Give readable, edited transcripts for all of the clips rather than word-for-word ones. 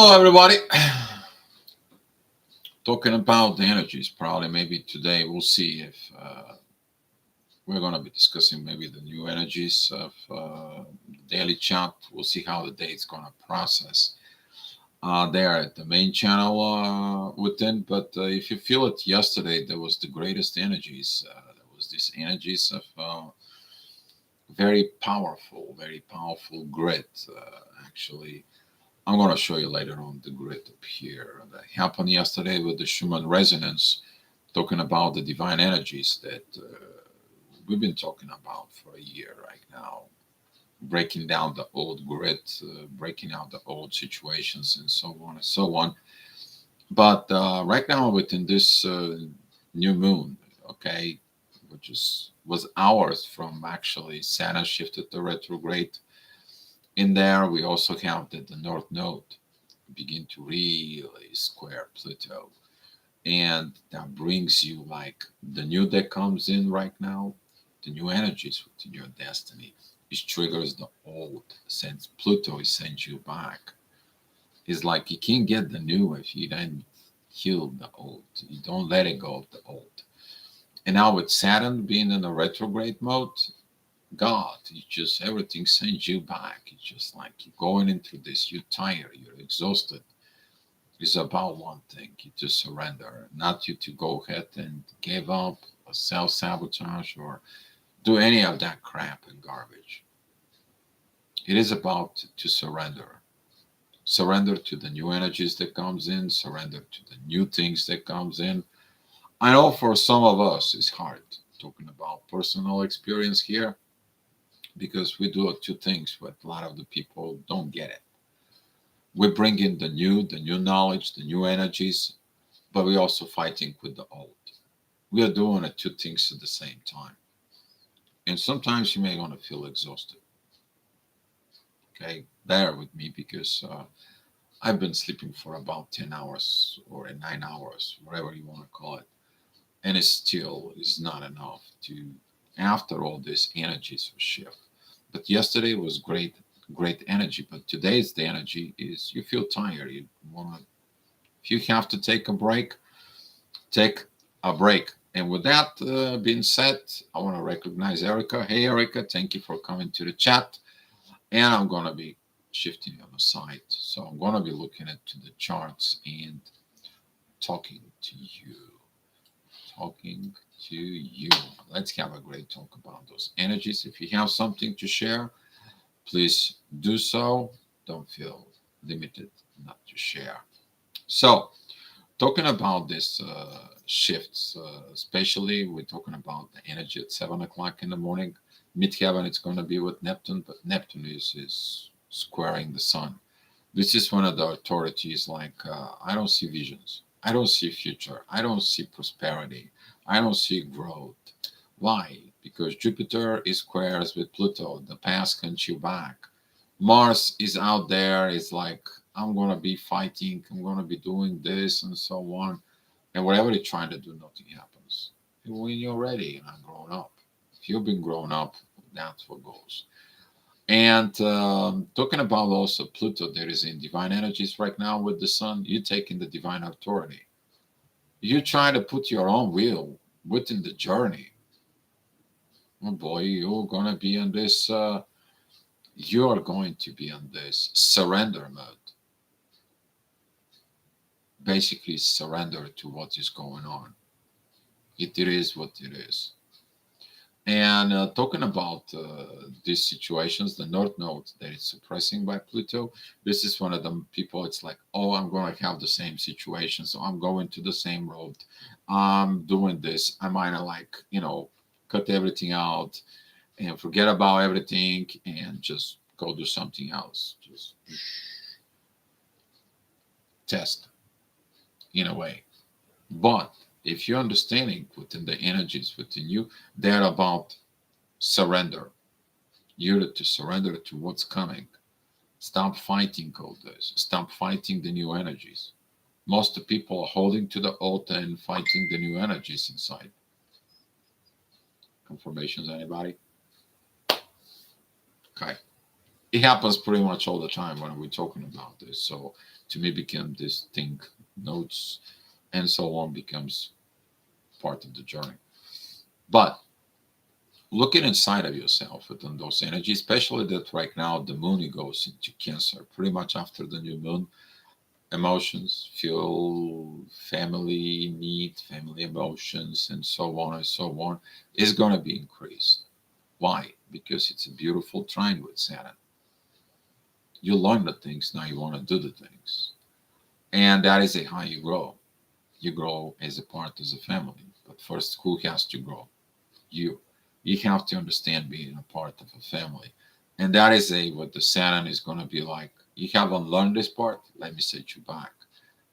Hello, everybody. Talking about the energies, probably maybe today we'll see if we're going to be discussing maybe the new energies of daily chat. We'll see how the day is going to process there at the main channel within. But if you feel it, yesterday there was the greatest energies. There was these energies of very powerful grid, actually. I'm going to show you later on the grid up here. That happened yesterday with the Schumann resonance, talking about the divine energies that we've been talking about for a year right now, breaking down the old grid, breaking out the old situations, and so on and so on. But right now, within this new moon, okay, which was hours from actually Saturn shifted to retrograde. In there, we also have that the North Node begin to really square Pluto, and that brings you like the new that comes in right now, the new energies within your destiny. It triggers the old, since Pluto is sent you back. It's like you can't get the new if you don't heal the old. You don't let it go of the old. And now with Saturn being in a retrograde mode, God, it's just everything sends you back. It's just like you're going into this, you're tired, you're exhausted. It's about one thing, you to surrender, not you to go ahead and give up or self sabotage or do any of that crap and garbage. It is about to surrender. Surrender to the new energies that comes in, surrender to the new things that comes in. I know for some of us it's hard talking about personal experience here because we do two things, but a lot of the people don't get it. We bring in the new knowledge, the new energies, but we're also fighting with the old. We are doing the two things at the same time. And sometimes you may want to feel exhausted. Okay, bear with me because I've been sleeping for about 10 hours or 9 hours, whatever you want to call it. And it still is not enough to, after all this energies shift. But yesterday was great energy. But today's the energy is you feel tired. You want to, if you have to take a break. And with that being said, I want to recognize Erica. Hey, Erica, thank you for coming to the chat. And I'm going to be shifting on the side. So I'm going to be looking into the charts and talking to you. Talking to you. Let's have a great talk about those energies. If you have something to share, please do so. Don't feel limited not to share. So, talking about this shifts, especially we're talking about the energy at 7 o'clock in the morning. Midheaven, it's going to be with Neptune, but Neptune is squaring the sun. This is one of the authorities like, I don't see visions. I don't see future. I don't see prosperity. I don't see growth. Why? Because Jupiter is squares with Pluto. The past comes you back. Mars is out there. It's like, I'm going to be fighting. I'm going to be doing this and so on. And whatever you're trying to do, nothing happens. When you're ready and I'm grown up. If you've been grown up, that's what goes. And talking about also Pluto, there is in divine energies right now with the sun. You're taking the divine authority. You try to put your own will within the journey. Oh boy, you're gonna be in this. You are going to be in this surrender mode. Basically, surrender to what is going on. It is what it is. And talking about these situations, the North Node that is suppressing by Pluto, this is one of them people. It's like, oh, I'm going to have the same situation, so I'm going to the same road. I'm doing this. I might like, cut everything out and forget about everything and just go do something else. Just test in a way. But if you're understanding within the energies within you, they're about surrender. You're to surrender to what's coming. Stop fighting all this. Stop fighting the new energies. Most of the people are holding to the old and fighting the new energies inside. Confirmations, anybody? Okay. It happens pretty much all the time when we're talking about this. So to me become this thing, notes, and so on becomes part of the journey. But looking inside of yourself within those energies, especially that right now the moon goes into Cancer, pretty much after the new moon, emotions, feel, family need, family emotions, and so on and so on, is going to be increased. Why? Because it's a beautiful trine with Saturn. You learn the things, now you want to do the things. And that is how you grow. You grow as a part as a family. But first, who has to grow? You. You have to understand being a part of a family. And that is what the Saturn is going to be like. You haven't learned this part, let me set you back.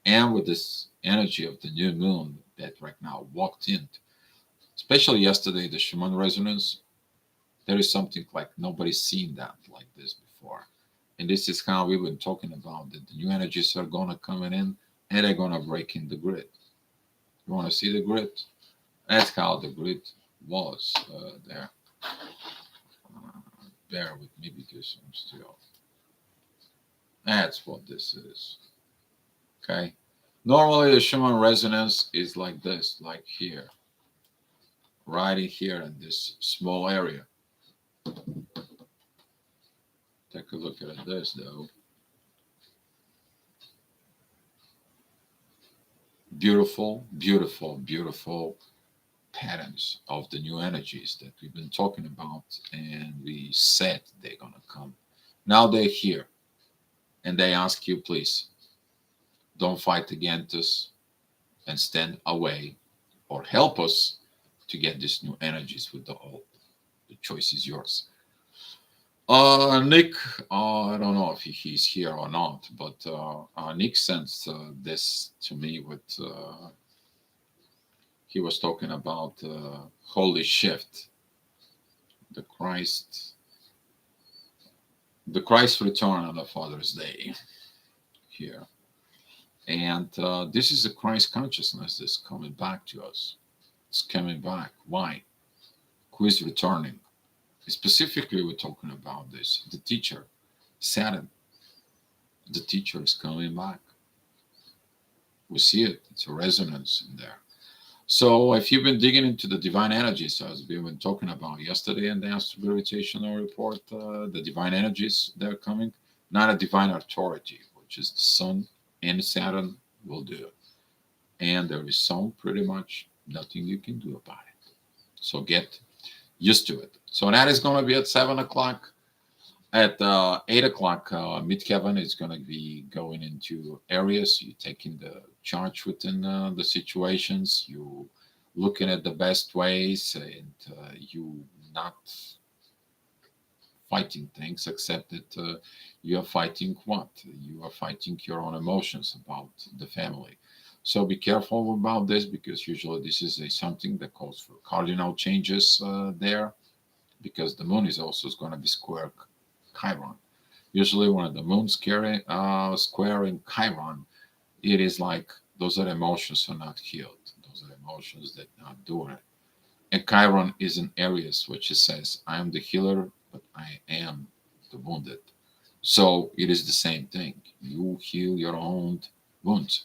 And with this energy of the new moon that right now walked in, especially yesterday, the Schumann resonance, there is something like nobody's seen that like this before. And this is how we've been talking about that the new energies are going to come in and they're going to break in the grid. You want to see the grid? That's how the grid was there. Bear with me because I'm still. That's what this is. Okay. Normally, the Schumann resonance is like this, like here, right in here in this small area. Take a look at this, though. Beautiful, beautiful, beautiful patterns of the new energies that we've been talking about, and we said they're going to come. Now they're here, and they ask you, please, don't fight against us and stand away or help us to get these new energies with the old. The choice is yours. Nick, I don't know if he's here or not, but Nick sent this to me with he was talking about holy shift, the Christ, the Christ return on the Father's Day here, and this is a Christ consciousness that's coming back to us. It's coming back. Why? Who is returning? Specifically, we're talking about this. The teacher, Saturn. The teacher is coming back. We see it. It's a resonance in there. So if you've been digging into the divine energies, as we've been talking about yesterday in the Astro-gravitational report, the divine energies, they're coming. Not a divine authority, which is the sun and Saturn will do. And there is some pretty much nothing you can do about it. So get used to it. So that is going to be at 7 o'clock. At 8 o'clock, midheaven is going to be going into areas. You're taking the charge within the situations. You looking at the best ways, and you not fighting things, except that you are fighting what? You are fighting your own emotions about the family. So be careful about this, because usually this is something that calls for cardinal changes there, because the moon is also going to be square Chiron. Usually when the moon's square in Chiron, it is like those are emotions are not healed. Those are emotions that are not doing it. And Chiron is in Aries, which it says, I am the healer, but I am the wounded. So it is the same thing. You heal your own wounds.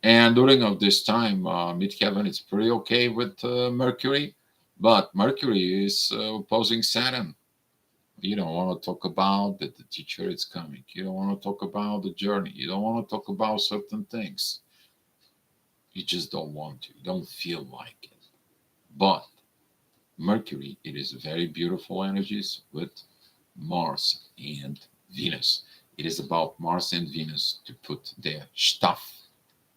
And during of this time, midheaven is pretty okay with Mercury, but Mercury is opposing Saturn. You don't want to talk about that the teacher is coming. You don't want to talk about the journey. You don't want to talk about certain things. You just don't want to. You don't feel like it. But Mercury, it is very beautiful energies with Mars and Venus. It is about Mars and Venus to put their stuff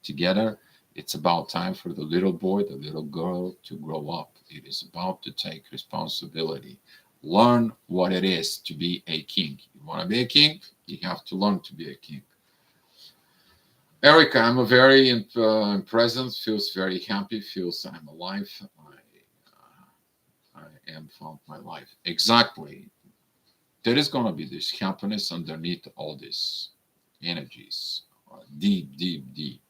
together. It's about time for the little boy, the little girl to grow up. It is about to take responsibility. Learn what it is to be a king. You want to be a king? You have to learn to be a king. Erica, I'm a very present, feels very happy, feels I'm alive. I am found my life. Exactly. There is going to be this happiness underneath all these energies. Deep, deep, deep.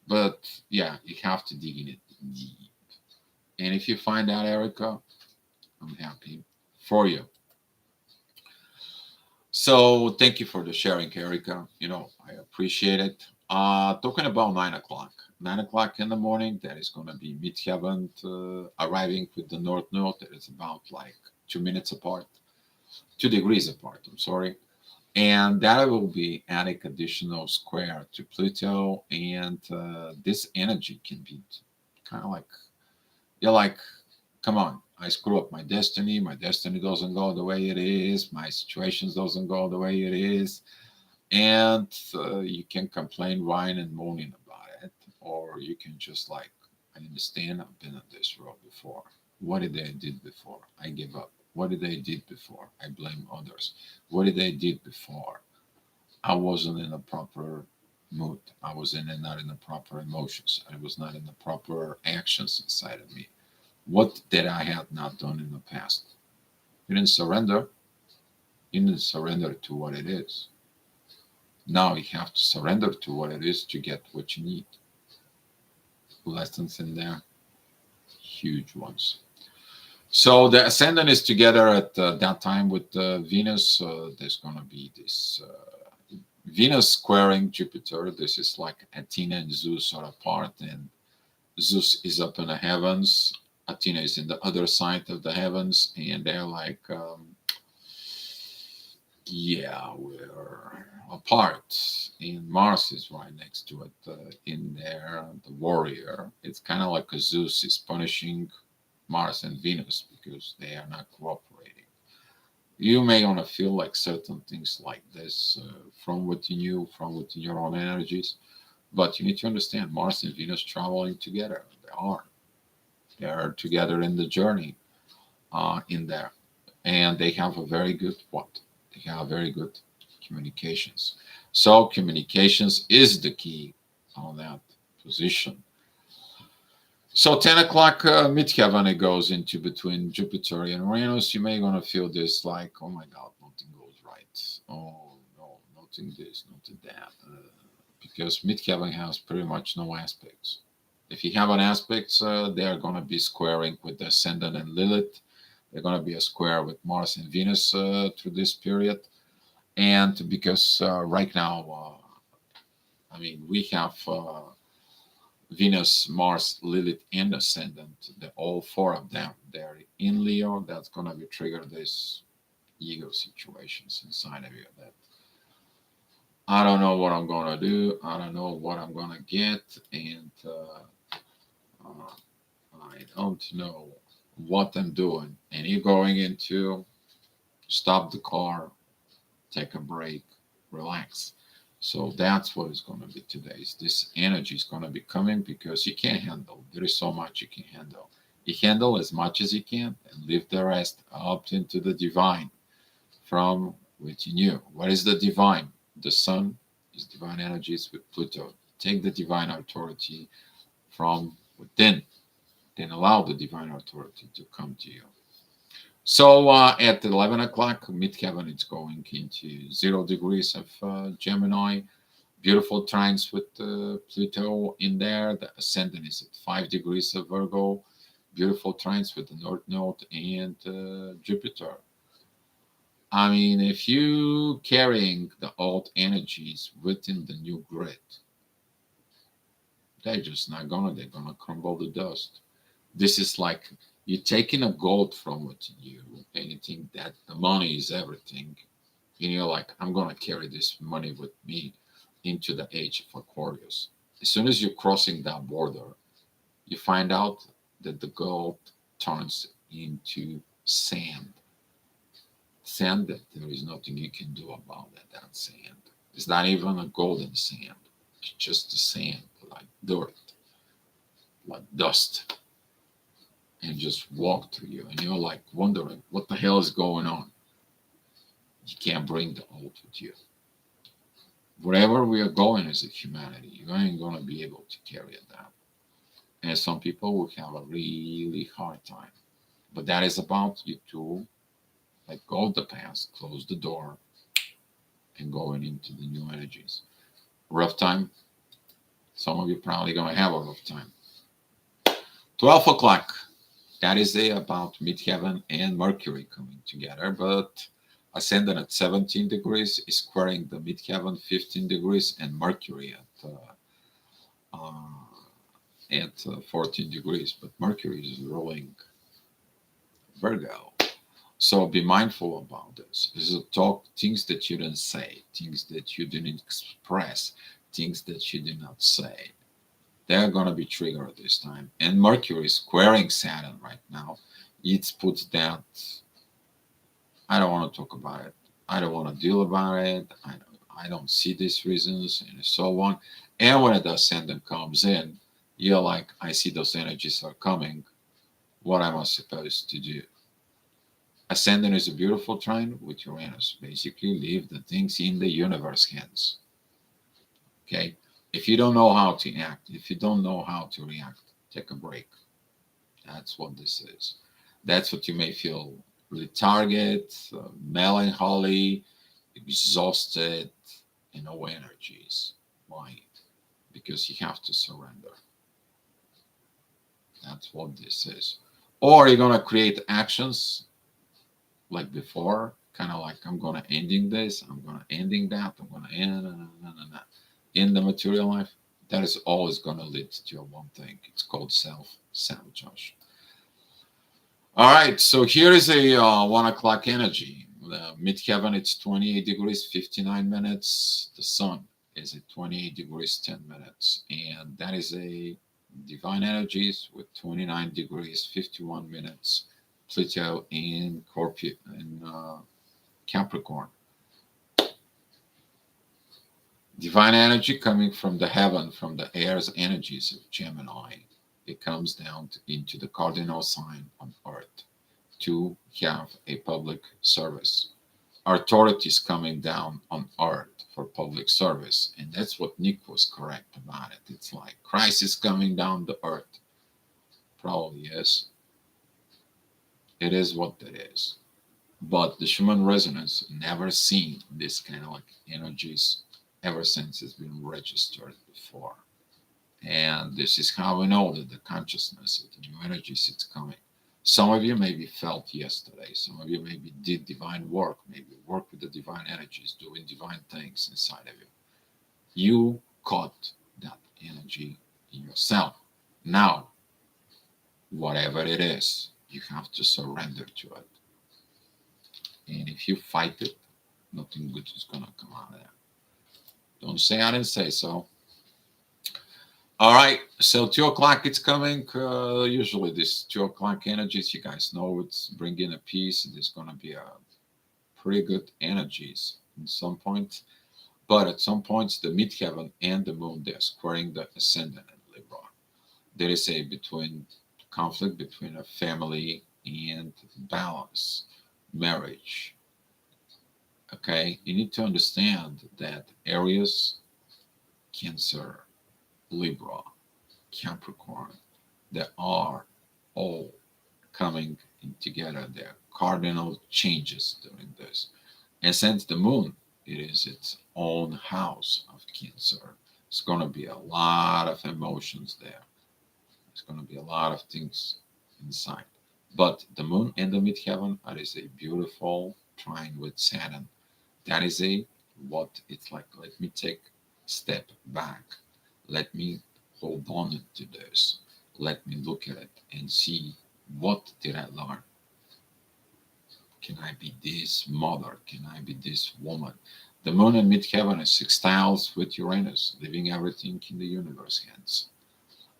But yeah, you have to dig in it deep. And if you find out, Erica, I'm happy for you. So thank you for the sharing, Erica. I appreciate it. Talking about 9 o'clock. 9 o'clock in the morning, that is going to be midheaven arriving with the north node. That is about like 2 minutes apart, 2 degrees apart. I'm sorry. And that will be adding additional square to Pluto. And this energy can be kind of like, you're like, come on, I screw up my destiny. My destiny doesn't go the way it is. My situations doesn't go the way it is. And you can complain, whine, and moaning about it. Or you can just like, I understand, I've been on this road before. What did they did before? I give up. What did they did before? I blame others. What did they did before? I wasn't in a proper mood. I was not in the proper emotions. I was not in the proper actions inside of me. What did I have not done in the past? You didn't surrender. You didn't surrender to what it is. Now you have to surrender to what it is to get what you need. Lessons in there, huge ones. So the ascendant is together at that time with Venus. There's going to be this Venus squaring Jupiter. This is like Athena and Zeus are apart, and Zeus is up in the heavens. Athena is in the other side of the heavens, and they're like, yeah, we're apart. And Mars is right next to it in there, the warrior. It's kind of like a Zeus is punishing Mars and Venus because they are not cooperating. You may want to feel like certain things like this from within you, from within your own energies. But you need to understand Mars and Venus traveling together. They are. They are together in the journey in there. And they have a very good what? They have very good communications. So communications is the key on that position. So 10 o'clock midheaven, it goes into between Jupiter and Uranus. You may gonna feel this like, oh my God, nothing goes right. Oh no, nothing this, nothing that. Because midheaven has pretty much no aspects. If you have an aspects, they are gonna be squaring with the ascendant and Lilith. They're gonna be a square with Mars and Venus through this period. And because right now, I mean, we have Venus, Mars, Lilith, and Ascendant, all four of them, they're in Leo. That's going to be trigger this ego situations inside of you that I don't know what I'm going to do. I don't know what I'm going to get. And I don't know what I'm doing. And you're going into stop the car, take a break, relax. So that's what it's going to be today. This energy is going to be coming because you can't handle. There is so much you can handle. You handle as much as you can and leave the rest up into the divine from within you. What is the divine? The sun is divine energies with Pluto. Take the divine authority from within, then allow the divine authority to come to you. So at 11 o'clock, midheaven, it's going into 0 degrees of Gemini. Beautiful trines with Pluto in there. The ascendant is at 5 degrees of Virgo. Beautiful trines with the North Node and Jupiter. I mean, if you carrying the old energies within the new grid, they're just not they're gonna crumble to dust. This is like you're taking a gold from within you and you think that the money is everything. And you're like, I'm gonna carry this money with me into the age of Aquarius. As soon as you're crossing that border, you find out that the gold turns into sand. Sand that there is nothing you can do about that sand. It's not even a golden sand. It's just the sand, like dirt, like dust. And just walk through you. And you're like wondering what the hell is going on. You can't bring the old with you. Wherever we are going as a humanity, you ain't gonna be able to carry it down. And some people will have a really hard time. But that is about you to let go of the past, close the door, and going into the new energies. Rough time. Some of you probably gonna have a rough time. 12 o'clock. That is about midheaven and Mercury coming together. But Ascendant at 17 degrees is squaring the midheaven 15 degrees, and Mercury at 14 degrees. But Mercury is ruling Virgo. So be mindful about this. This is a talk, things that you didn't say, things that you didn't express, things that you did not say. They're going to be triggered this time. And Mercury is squaring Saturn right now. It puts that, I don't want to talk about it. I don't want to deal about it. I don't see these reasons and so on. And when the ascendant comes in, you're like, I see those energies are coming. What am I supposed to do? Ascendant is a beautiful trine with Uranus. Basically, leave the things in the universe hands. Okay? If you don't know how to act, if you don't know how to react, take a break. That's what this is. That's what you may feel lethargic, melancholy, exhausted, and no energies. Why? Because you have to surrender. That's what this is. Or you're going to create actions like before, kind of like I'm going to ending this, I'm going to ending that, I'm going to end in the material life. That is always going to lead to one thing. It's called self-sabotage. All right, so here is a 1 o'clock energy. Midheaven, it's 28 degrees, 59 minutes. The sun is at 28 degrees, 10 minutes. And that is a divine energies with 29 degrees, 51 minutes. Pluto in Capricorn. Divine energy coming from the heaven, from the air's energies of Gemini. It comes down into the cardinal sign on Earth to have a public service. Authorities coming down on Earth for public service. And that's what Nick was correct about it. It's like crisis coming down the Earth. Probably yes. It is what it is. But the Schumann resonance never seen this kind of like energies ever since it's been registered before. And this is how we know that the consciousness of the new energies is coming. Some of you maybe felt yesterday. Some of you maybe did divine work, maybe work with the divine energies, doing divine things inside of you. You caught that energy in yourself. Now, whatever it is, you have to surrender to it. And if you fight it, nothing good is going to come out of there. Don't say I didn't say so. All right, so 2 o'clock it's coming. Usually this 2 o'clock energies, you guys know it's bringing a peace. There's going to be a pretty good energies at some point. But at some points, the midheaven and the moon, they're squaring the ascendant in Libra. There is a conflict between a family and balance, marriage. Okay, you need to understand that Aries, Cancer, Libra, Capricorn, they are all coming in together. There are cardinal changes during this. And since the moon, it is its own house of Cancer, it's going to be a lot of emotions there. There's going to be a lot of things inside. But the moon and the midheaven, that is a beautiful trine with Saturn. That is what it's like. Let me take a step back. Let me hold on to this. Let me look at it and see what did I learn. Can I be this mother? Can I be this woman? The moon in midheaven is sextiles with Uranus, leaving everything in the universe hands.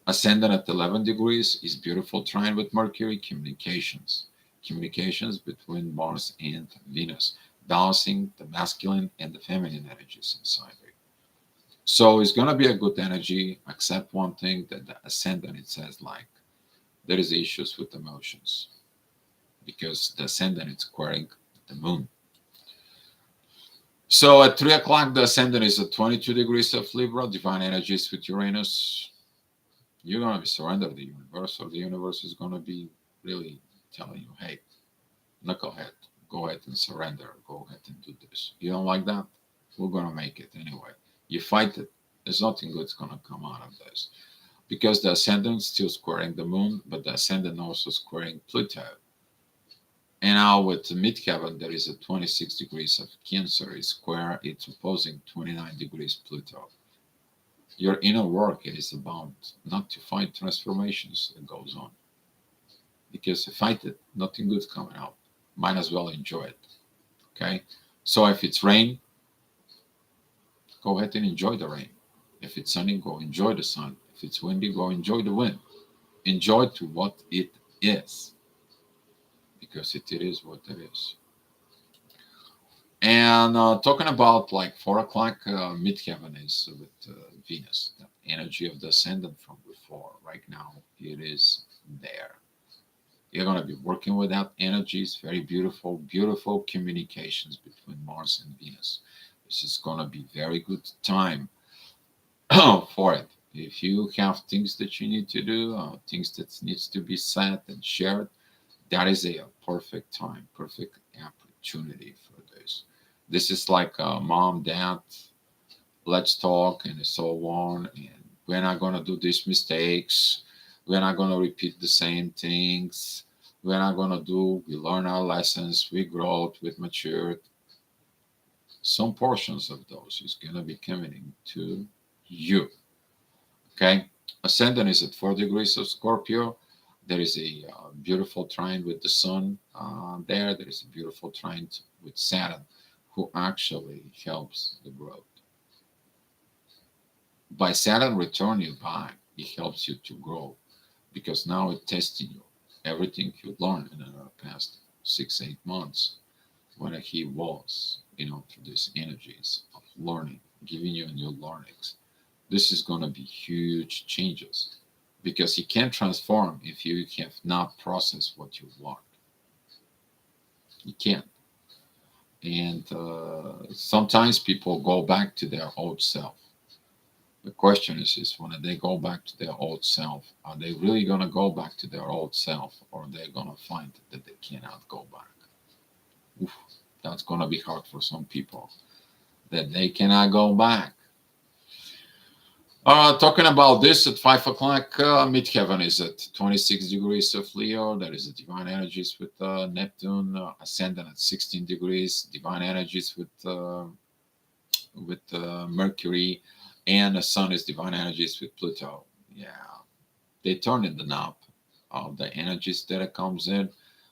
Ascendant at 11 degrees is beautiful trine with Mercury, communications. Communications between Mars and Venus, balancing the masculine and the feminine energies inside it. So it's going to be a good energy, except one thing that the ascendant, it says like, there is issues with emotions because the ascendant is squaring the moon. So at 3 o'clock, the ascendant is at 22 degrees of Libra, divine energies with Uranus. You're going to be surrendered to the universe, or the universe is going to be really telling you, hey, knucklehead, go ahead and surrender. Go ahead and do this. You don't like that? We're going to make it anyway. You fight it. There's nothing good's going to come out of this. Because the ascendant is still squaring the moon, but the ascendant also squaring Pluto. And now with the midheaven, there is a 26 degrees of Cancer is square. It's opposing 29 degrees Pluto. Your inner work, it is about not to fight transformations that goes on. Because if you fight it, nothing good coming out. Might as well enjoy it. Okay? So if it's rain, go ahead and enjoy the rain. If it's sunny, go enjoy the sun. If it's windy, go enjoy the wind. Enjoy to what it is. Because it is what it is. And talking about like 4 o'clock, midheaven is with Venus, the energy of the ascendant from before. Right now, it is there. You're going to be working with that energy. It's very beautiful, beautiful communications between Mars and Venus. This is going to be very good time for it. If you have things that you need to do, things that needs to be said and shared, that is a perfect time, perfect opportunity for this. This is like mom, dad, let's talk, and so on. And we're not gonna do these mistakes. We're not gonna repeat the same things. We're not gonna do. We learn our lessons. We grow. We mature. Some portions of those is gonna be coming to you. Okay. Ascendant is at 4 degrees of Scorpio. There is a beautiful trine with the sun there. There is a beautiful trine with Saturn, who actually helps the growth. By Saturn return you back, it helps you to grow because now it's testing you. Everything you learned in the past 6, 8 months, when he was, through these energies of learning, giving you new learnings. This is going to be huge changes because you can't transform if you have not processed what you've learned. You can't. And sometimes people go back to their old self. The question is when they go back to their old self, are they really going to go back to their old self, or are they going to find that they cannot go back? Oof, that's going to be hard for some people, that they cannot go back. Talking about this at 5 o'clock, midheaven is at 26 degrees of Leo. There is a divine energies with Neptune, ascendant at 16 degrees, divine energies with Mercury, and the sun is divine energies with Pluto. Yeah, they turn in the knob of the energies that it comes in,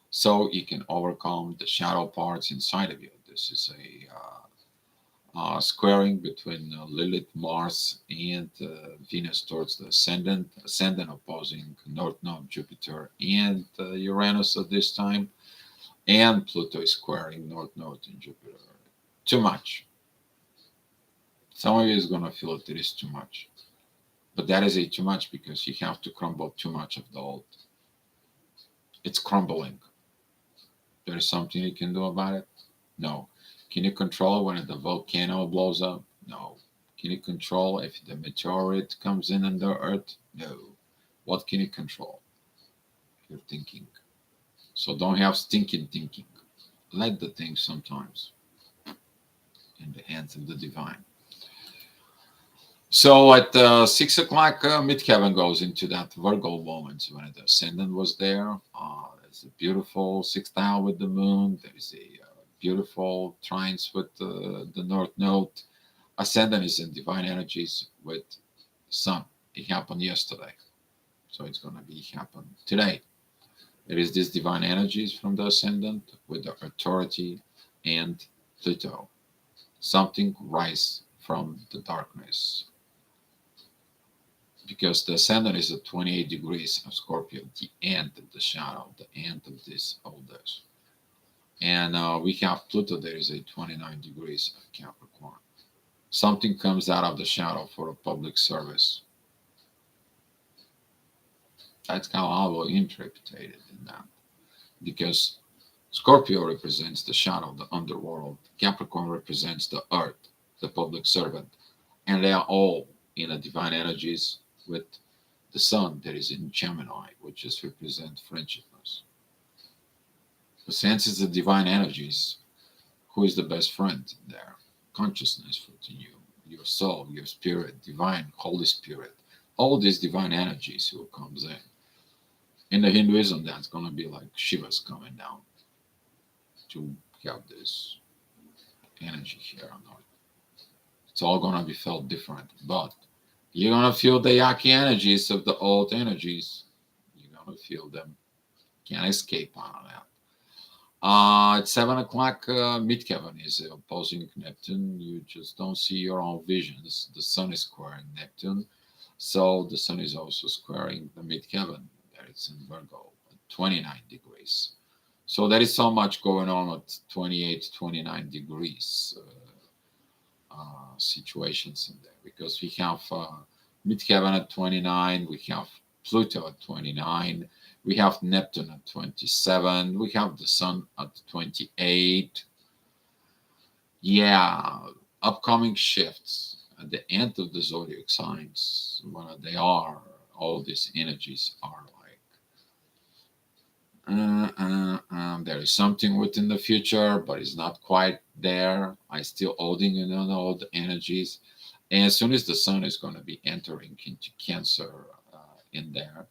so you can overcome the shadow parts inside of you. This is a squaring between Lilith, Mars, and Venus towards the ascendant opposing North Node, Jupiter, and Uranus at this time, and Pluto is squaring North Node and Jupiter. Too much. Some of you is going to feel it is too much. But that is a too much because you have to crumble too much of the old. It's crumbling. There is something you can do about it? No. Can you control when the volcano blows up? No. Can you control if the meteorite comes in under Earth? No. What can you control? Your thinking. So don't have stinking thinking. Let the things sometimes in the hands of the divine. So at 6 o'clock, midheaven goes into that Virgo moment when the ascendant was there. There's a beautiful sextile with the moon. There's a beautiful trines with the North Node. Ascendant is in divine energies with Sun. It happened yesterday, so it's going to be happen today. It is these divine energies from the ascendant with the authority and Pluto. Something rise from the darkness. Because the ascendant is at 28 degrees of Scorpio, the end of the shadow, the end of this, all this. And we have Pluto, there is a 29 degrees of Capricorn. Something comes out of the shadow for a public service. That's how I will interpret it in that. Because Scorpio represents the shadow, the underworld. Capricorn represents the earth, the public servant. And they are all in the divine energies with the sun that is in Gemini, which just represents friendshipness. The sense is the divine energies. Who is the best friend there? Consciousness within you, your soul, your spirit, divine, Holy Spirit. All these divine energies who comes in. In the Hinduism, that's going to be like Shiva's coming down. to have this energy here on Earth. It's all going to be felt different, but you're going to feel the yucky energies of the old energies. You're going to feel them. Can't escape on that. At 7 o'clock, midheaven is opposing Neptune. You just don't see your own visions. The sun is squaring Neptune. So the sun is also squaring the midheaven. There it's in Virgo at 29 degrees. So there is so much going on at 28, 29 degrees situations in there, because we have midheaven at 29, we have Pluto at 29, we have Neptune at 27, we have the sun at 28. Yeah, upcoming shifts at the end of the zodiac signs, when they are, all these energies are like, there is something within the future, but it's not quite there. I still holding in on all the energies. And as soon as the sun is going to be entering into Cancer in there,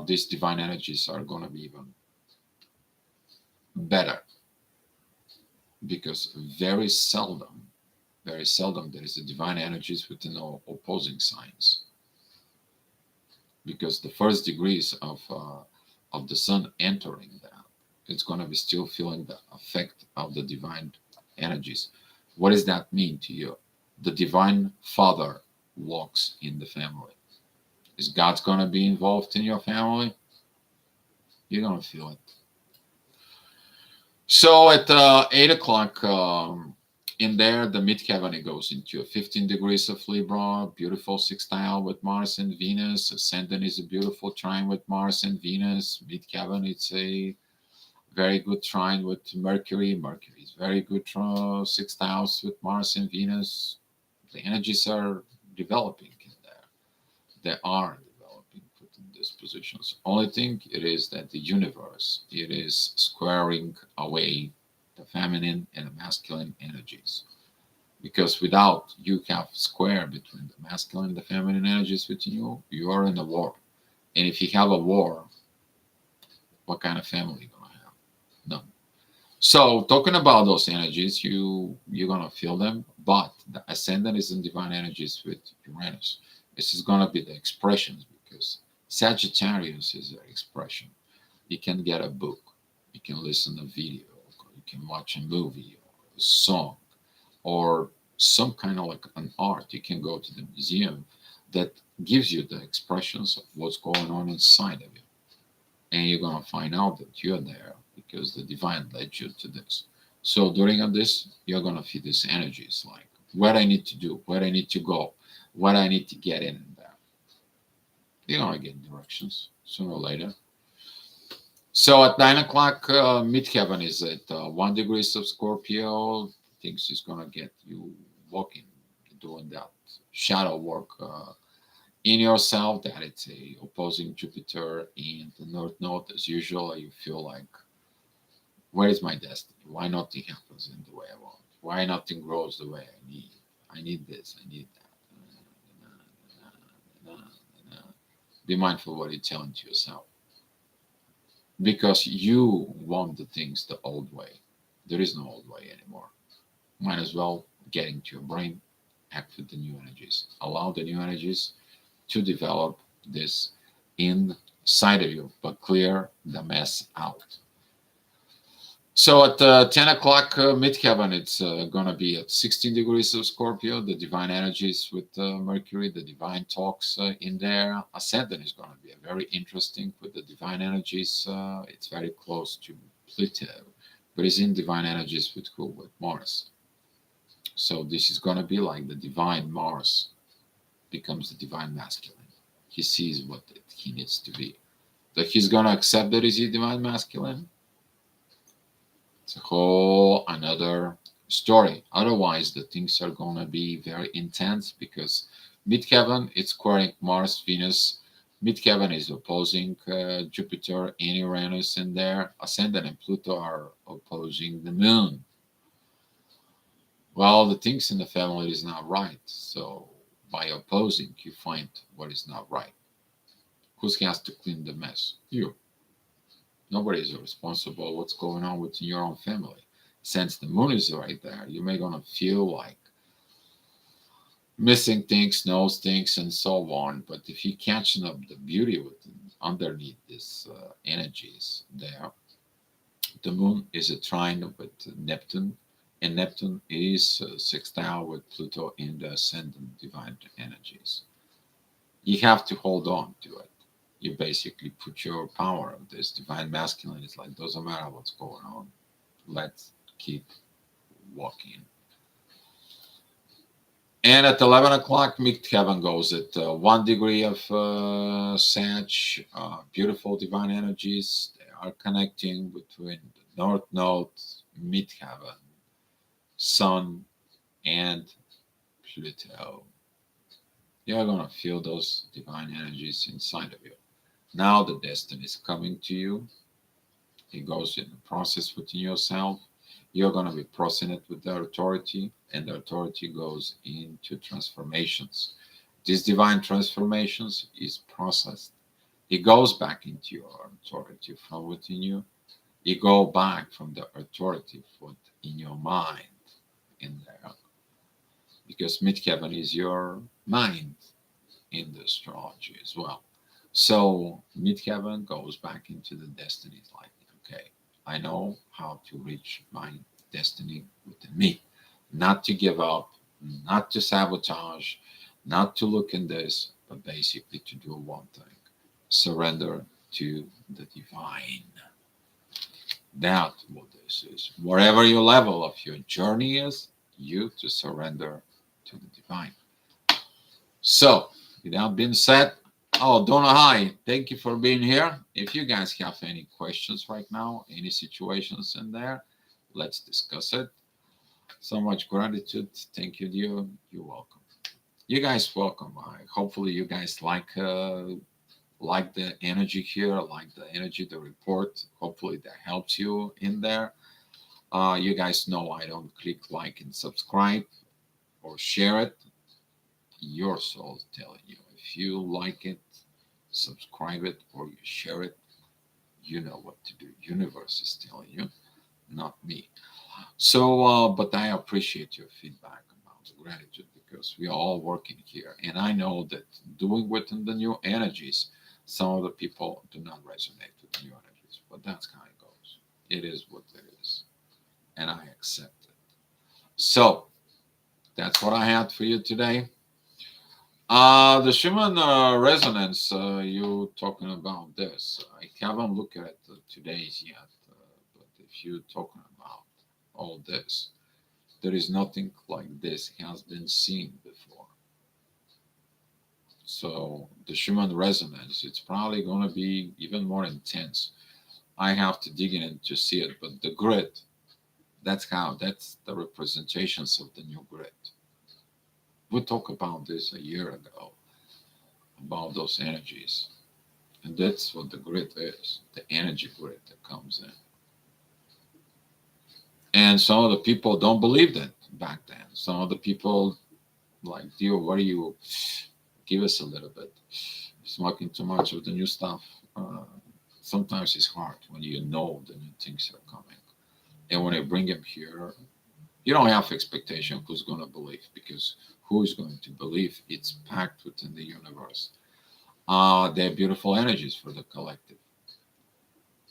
these divine energies are going to be even better, because very seldom there is a divine energies within all opposing signs, because the first degrees of the sun entering that, it's going to be still feeling the effect of the divine energies. What does that mean to you? The divine father walks in the family. Is God's going to be involved in your family? You're going to feel it. So at 8 o'clock in there, the midheaven, it goes into 15 degrees of Libra, beautiful sextile with Mars and Venus. Ascendant is a beautiful trine with Mars and Venus. Midheaven, it's a very good trine with Mercury. Mercury is very good sextiles with Mars and Venus. The energies are developing in there. They are developing within these positions. Only thing it is that the universe, it is squaring away the feminine and the masculine energies. Because without you have square between the masculine and the feminine energies within you, you are in a war. And if you have a war, what kind of family are you gonna have? No. So talking about those energies, you're gonna feel them, but the ascendant is in divine energies with Uranus. This is gonna be the expressions, because Sagittarius is an expression. You can get a book, you can listen to video, you can watch a movie or a song, or some kind of like an art. You can go to the museum that gives you the expressions of what's going on inside of you. And you're going to find out that you're there because the divine led you to this. So during this, you're going to feel these energies, like what I need to do, where I need to go, what I need to get in and there. You're going to get directions sooner or later. So at 9 o'clock, midheaven is at 1 degrees of Scorpio. Things is going to get you walking, doing that shadow work in yourself, that it's a opposing Jupiter in the North Node. As usual, you feel like, where is my destiny? Why nothing happens in the way I want? Why nothing grows the way I need? I need this, I need that. Be mindful what you're telling to yourself. Because you want the things the old way. There is no old way anymore. Might as well get into your brain, act with the new energies. Allow the new energies to develop this inside of you, but clear the mess out. So at 10 o'clock midheaven, it's going to be at 16 degrees of Scorpio, the divine energies with Mercury, the divine talks in there. Ascendant is going to be very interesting with the divine energies. It's very close to Pluto, but it's in divine energies with who? With Mars. So this is going to be like the divine Mars becomes the divine masculine. He sees what he needs to be. That he's going to accept that he's a divine masculine. It's a whole another story. Otherwise, the things are going to be very intense, because midheaven, it's squaring Mars, Venus. Midheaven is opposing Jupiter and Uranus in there. Ascendant and Pluto are opposing the moon. Well, the things in the family is not right. So by opposing, you find what is not right. Who has to clean the mess? You. Nobody is responsible what's going on within your own family. Since the moon is right there, you may gonna feel like missing things, knows things, and so on. But if you're catching up the beauty within underneath these energies there, the moon is a trine with Neptune, and Neptune is sextile with Pluto in the ascendant divine energies. You have to hold on to it. You basically put your power of this divine masculine. It's like doesn't matter what's going on. Let's keep walking. And at 11 o'clock, midheaven goes at 1 degree of Sag. Beautiful divine energies. They are connecting between the North Node, midheaven, Sun, and Pluto. You're going to feel those divine energies inside of you. Now the destiny is coming to you. It goes in the process within yourself. You're going to be processing it with the authority, and the authority goes into transformations. These divine transformations is processed. It goes back into your authority from within you. You go back from the authority foot in your mind in there, because midheaven is your mind in the astrology as well. So midheaven goes back into the destinies like, okay, I know how to reach my destiny within me. Not to give up, not to sabotage, not to look in this, but basically to do one thing. Surrender to the divine. That's what this is. Wherever your level of your journey is, you to surrender to the divine. So, with that being said, oh, Donna, hi. Thank you for being here. If you guys have any questions right now, any situations in there, let's discuss it. So much gratitude. Thank you, dear. You're welcome. You guys welcome. Hopefully, you guys like the energy here, like the energy, the report. Hopefully, that helps you in there. You guys know I don't click like and subscribe or share it. Your soul is telling you. If you like it, subscribe it or you share it, you know what to do. Universe is telling you, not me. So, but I appreciate your feedback about the gratitude because we are all working here. And I know that doing within the new energies, some of the people do not resonate with the new energies, but that's how it goes. It is what it is. And I accept it. So, that's what I had for you today. The Schumann resonance, you talking about this. I haven't looked at today's yet, but if you're talking about all this, there is nothing like this has been seen before. So the Schumann resonance, it's probably going to be even more intense. I have to dig in to see it, but the grid, that's the representations of the new grid. We talked about this a year ago about those energies. And that's what the grid is, the energy grid that comes in. And some of the people don't believe that back then. Some of the people like, dear, what do you give us a little bit? Smoking too much of the new stuff. Sometimes it's hard when you know the new things are coming. And when I bring them here, you don't have expectation who's going to believe because who is going to believe? It's packed within the universe. They're beautiful energies for the collective.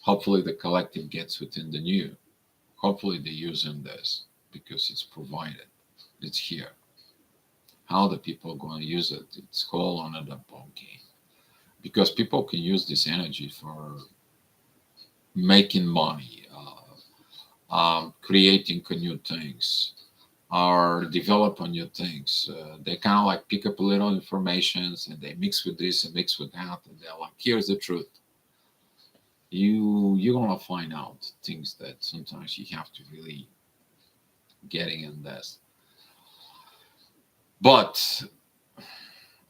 Hopefully, the collective gets within the new. Hopefully, they're using this because it's provided. It's here. How the people are going to use it, it's all another ball game. Because people can use this energy for making money, creating new things, or developing new things. They kind of like pick up a little informations and they mix with this and mix with that, and they're like, "Here's the truth." You're gonna find out things that sometimes you have to really getting in this. But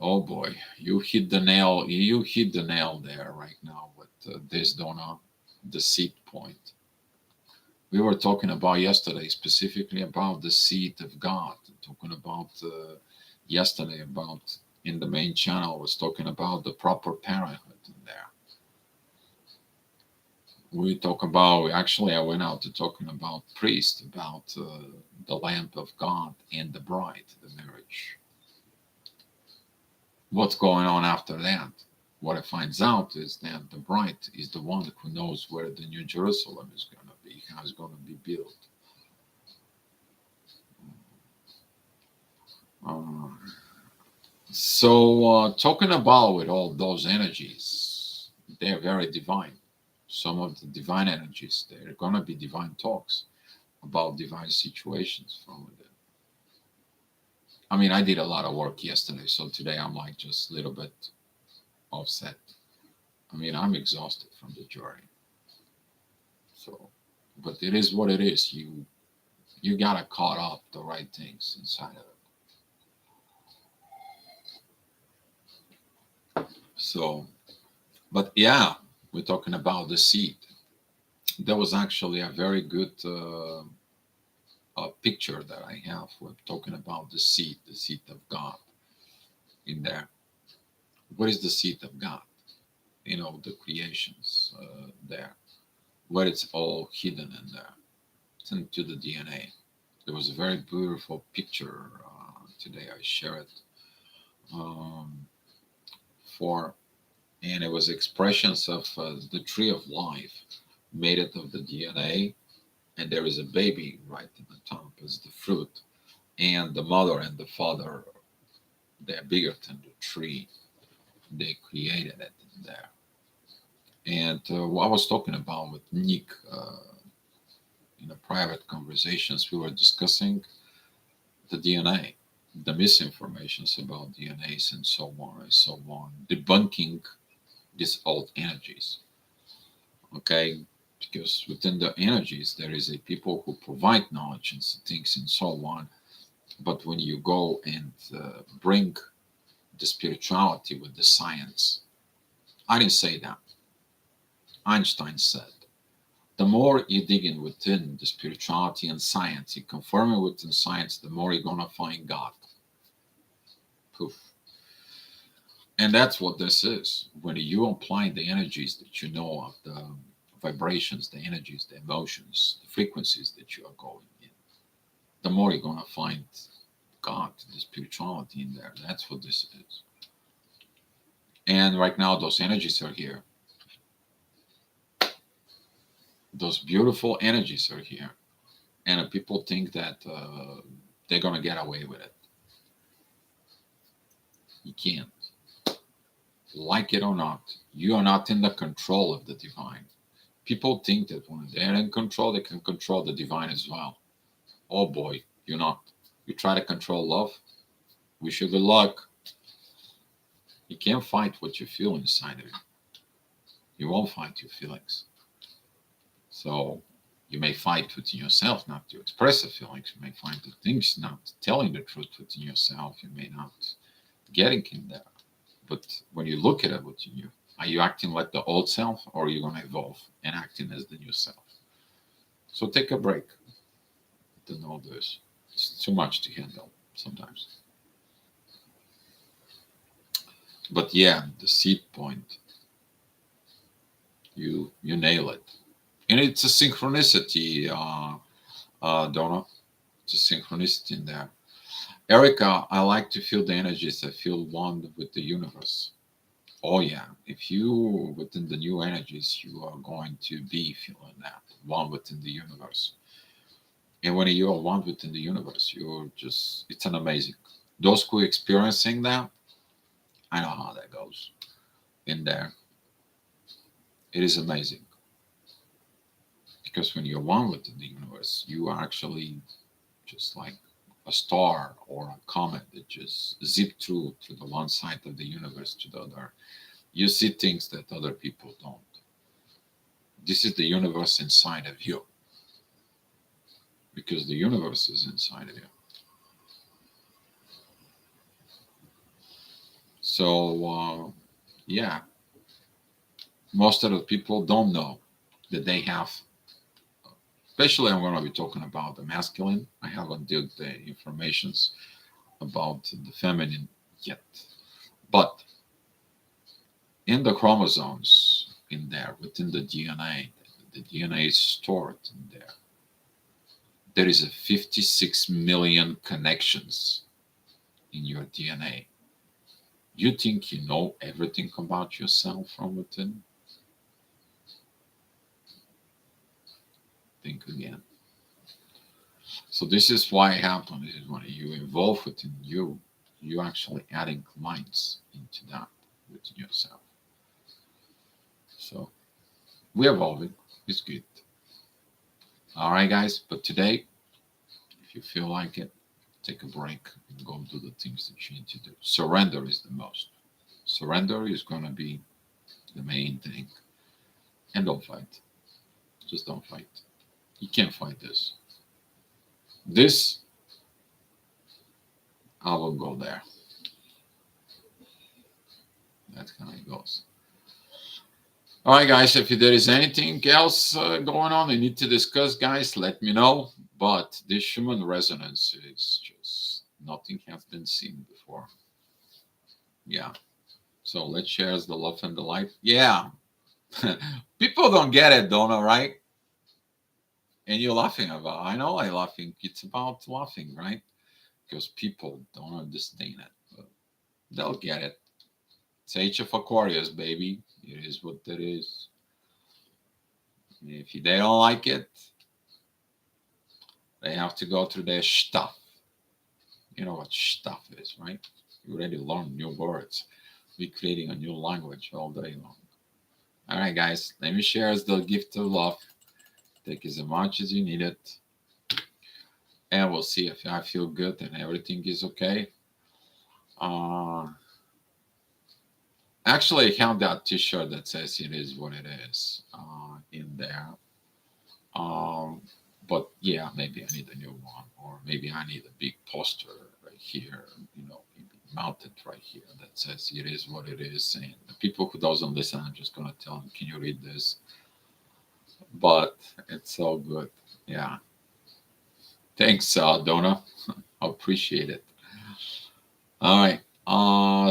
oh boy, you hit the nail there right now with this Donna, the seed point. We were talking about yesterday specifically about the seed of God, talking about yesterday about in the main channel was talking about the proper parenthood in there. We talk about, actually, I went out to talking about priest, about the lamp of God and the bride, the marriage. What's going on after that? What I finds out is that the bride is the one who knows where the New Jerusalem is going to be, how it's going to be built. Uh, talking about with all those energies, they're very divine. Some of the divine energies, they're going to be divine talks about divine situations from within. I mean, I did a lot of work yesterday, so today I'm like just a little bit offset. I mean, I'm exhausted from the journey. So, but it is what it is. You gotta caught up the right things inside of it. So, but yeah, we're talking about the seed. There was actually a very good picture that I have. We're talking about the seed of God in there. What is the seed of God? You know, the creations there, where it's all hidden in there. It's into the DNA. There was a very beautiful picture today. I shared um, for, and it was expressions of the tree of life made it of the DNA, and there is a baby right in the top as the fruit, and the mother and the father, they're bigger than the tree. They created it in there. And what I was talking about with Nick in the private conversations, we were discussing the DNA, the misinformations about DNAs and so on, debunking these old energies. Okay, because within the energies there is a people who provide knowledge and things and so on. But when you go and bring the spirituality with the science, I didn't say that. Einstein said, the more you dig in within the spirituality and science, you confirm it within science, the more you're gonna find God. Poof. And that's what this is. When you apply the energies that you know of, the vibrations, the energies, the emotions, the frequencies that you are going in, the more you're going to find God, the spirituality in there. That's what this is. And right now, those energies are here. Those beautiful energies are here. And people think that they're going to get away with it. You can't. Like it or not, you are not in the control of the divine. People think that when they're in control, they can control the divine as well. Oh boy, you're not. You try to control love, wish you good luck. You can't fight what you feel inside of you. You won't fight your feelings. So you may fight within yourself not to express the feelings. You may find the things not telling the truth within yourself. You may not getting in there. But when you look at it within you, are you acting like the old self or are you going to evolve and acting as the new self? So take a break to know this. It's too much to handle sometimes. But yeah, the seed point, you nail it, and it's a synchronicity, Donna. It's a synchronicity in there. Erica, I like to feel the energies. I feel one with the universe. Oh yeah, if you within the new energies, you are going to be feeling that one within the universe. And when you are one within the universe, you're just, it's an amazing. Those who are experiencing that, I know how that goes in there. It is amazing because when you're one within the universe, you are actually just like a star or a comet that just zip through to the one side of the universe to the other. You see things that other people don't. This is the universe inside of you because the universe is inside of you. So, yeah, most of the people don't know that they have, especially I'm going to be talking about the masculine. I haven't did the informations about the feminine yet. But in the chromosomes in there, within the DNA, The DNA is stored in there. There is a 56 million connections in your DNA. You think you know everything about yourself from within? Think again. So this is why it happens. This is when you evolve within you, you actually adding minds into that within yourself. So we're evolving. It's good. All right, guys. But today, if you feel like it, take a break and go do the things that you need to do. Surrender is the most. Surrender is going to be the main thing. And don't fight. Just don't fight. You can't fight this. This, I will go there. That's how it goes. All right, guys. If there is anything else going on you need to discuss, guys, let me know. But this human resonance is just nothing has been seen before. Yeah. So let's share the love and the light. Yeah. People don't get it, Donna, right? And you're laughing about. I know I'm laughing. It's about laughing, right? Because people don't understand it. But they'll get it. It's Age of Aquarius, baby. It is what it is. If they don't like it, they have to go through their stuff. You know what stuff is, right? You already learned new words. We're creating a new language all day long. All right, guys. Let me share the gift of love. Take as much as you need it. And we'll see if I feel good and everything is okay. Actually, I have that T-shirt that says "It is what it is" in there. But yeah, maybe I need a new one, or maybe I need a big poster right here. Maybe mounted right here that says "It is what it is." And the people who doesn't listen, I'm just gonna tell them, "Can you read this?" But it's so good. Yeah. Thanks, Donna. I appreciate it. All right.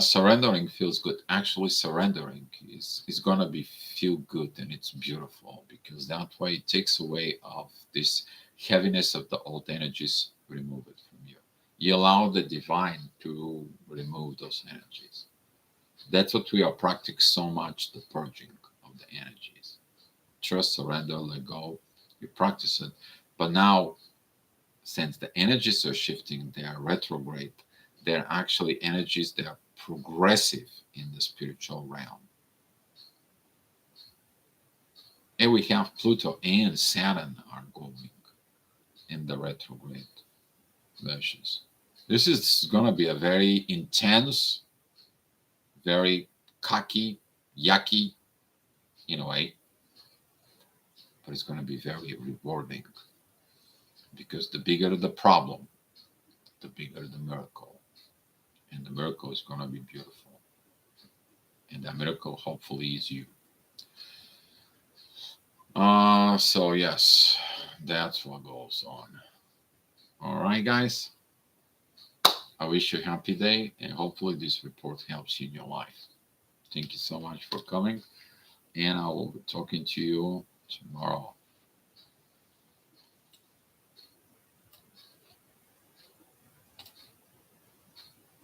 Surrendering feels good. Actually, surrendering is gonna be feel good and it's beautiful because that way it takes away of this heaviness of the old energies. Remove it from you. You allow the divine to remove those energies. That's what we are practicing so much, the purging of the energies. Trust, surrender, let go. You practice it, but now since the energies are shifting, they are retrograde. They're actually energies that are progressive in the spiritual realm. And we have Pluto and Saturn are going in the retrograde versions. This is going to be a very intense, very cocky, yucky in a way, but it's going to be very rewarding because the bigger the problem, the bigger the miracle. And the miracle is going to be beautiful. And that miracle hopefully is you. So yes, that's what goes on. All right, guys. I wish you a happy day, and hopefully this report helps you in your life. Thank you so much for coming, and I will be talking to you tomorrow.